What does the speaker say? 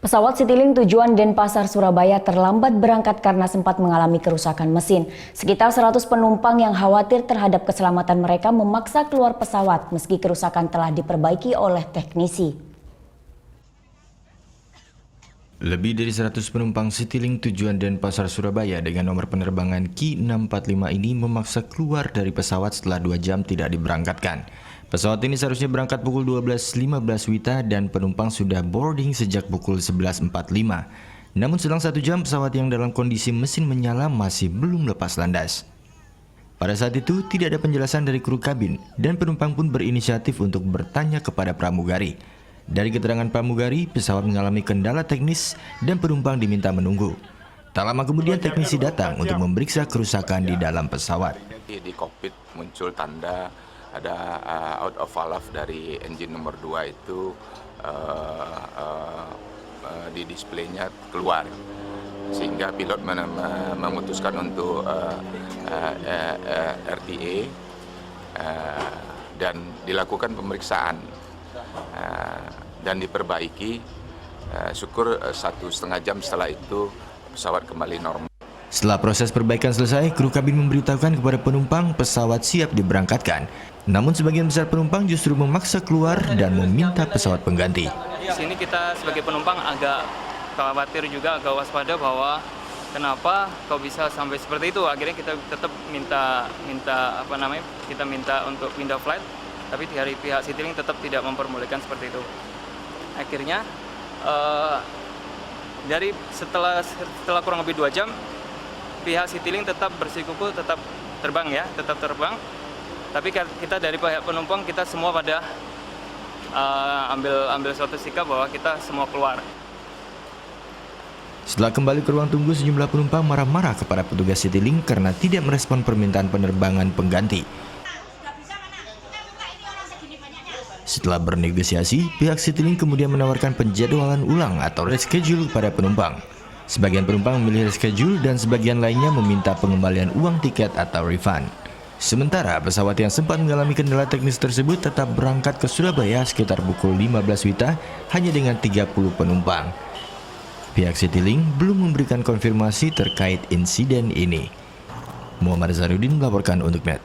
Pesawat Citylink tujuan Denpasar, Surabaya terlambat berangkat karena sempat mengalami kerusakan mesin. Sekitar 100 penumpang yang khawatir terhadap keselamatan mereka memaksa keluar pesawat meski kerusakan telah diperbaiki oleh teknisi. Lebih dari 100 penumpang Citylink tujuan Denpasar, Surabaya dengan nomor penerbangan Ki645 ini memaksa keluar dari pesawat setelah 2 jam tidak diberangkatkan. Pesawat ini seharusnya berangkat pukul 12.15 WITA dan penumpang sudah boarding sejak pukul 11.45. Namun selang 1 jam pesawat yang dalam kondisi mesin menyala masih belum lepas landas. Pada saat itu tidak ada penjelasan dari kru kabin dan penumpang pun berinisiatif untuk bertanya kepada pramugari. Dari keterangan pramugari, pesawat mengalami kendala teknis dan penumpang diminta menunggu. Tak lama kemudian teknisi datang untuk memeriksa kerusakan di dalam pesawat. Di kokpit muncul tanda ada out of valve dari engine nomor 2 itu di displaynya keluar, sehingga pilot memutuskan untuk RTA dan dilakukan pemeriksaan dan diperbaiki. Syukur 1,5 jam setelah itu pesawat kembali normal. Setelah proses perbaikan selesai, kru kabin memberitahukan kepada penumpang pesawat siap diberangkatkan. Namun sebagian besar penumpang justru memaksa keluar dan meminta pesawat pengganti. Di sini kita sebagai penumpang agak khawatir juga, agak waspada bahwa kenapa kok bisa sampai seperti itu. Akhirnya kita tetap minta untuk pindah flight, tapi dari pihak Citylink tetap tidak memperbolehkan seperti itu. Akhirnya setelah kurang lebih 2 jam, pihak Citylink tetap bersikukuh, tetap terbang. Tapi kita dari pihak penumpang, kita semua pada ambil suatu sikap bahwa kita semua keluar. Setelah kembali ke ruang tunggu, sejumlah penumpang marah-marah kepada petugas Citylink karena tidak merespon permintaan penerbangan pengganti. Setelah bernegosiasi, pihak Citylink kemudian menawarkan penjadwalan ulang atau reschedule pada penumpang. Sebagian penumpang memilih reschedule dan sebagian lainnya meminta pengembalian uang tiket atau refund. Sementara pesawat yang sempat mengalami kendala teknis tersebut tetap berangkat ke Surabaya sekitar pukul 15 WITA hanya dengan 30 penumpang. Pihak Citylink belum memberikan konfirmasi terkait insiden ini. Muhammad Zarudin melaporkan untuk NET.